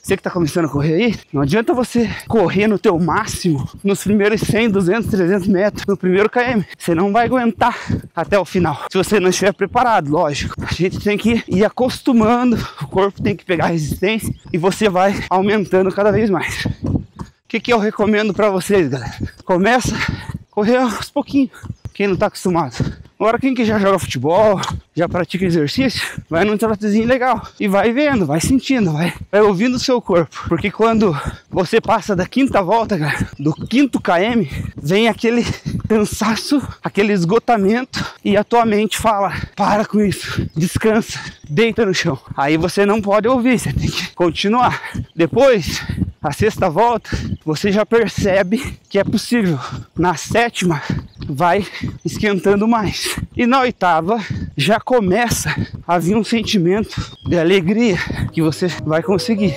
Você que tá começando a correr aí, não adianta você correr no teu máximo nos primeiros 100, 200, 300 metros, no primeiro km. Você não vai aguentar até o final, se você não estiver preparado, lógico. A gente tem que ir acostumando, o corpo tem que pegar resistência e você vai aumentando cada vez mais. O que eu recomendo pra vocês, galera? Começa a correr aos pouquinhos, quem não tá acostumado. Agora quem que já joga futebol, já pratica exercício, vai num trotezinho legal e vai vendo, vai sentindo, vai ouvindo o seu corpo. Porque quando você passa da quinta volta, cara, do quinto km, vem aquele cansaço, aquele esgotamento e a tua mente fala, para com isso, descansa, deita no chão. Aí você não pode ouvir, você tem que continuar. Depois, a sexta volta, você já percebe que é possível. Na sétima, vai esquentando mais. E na oitava, já começa a vir um sentimento de alegria que você vai conseguir.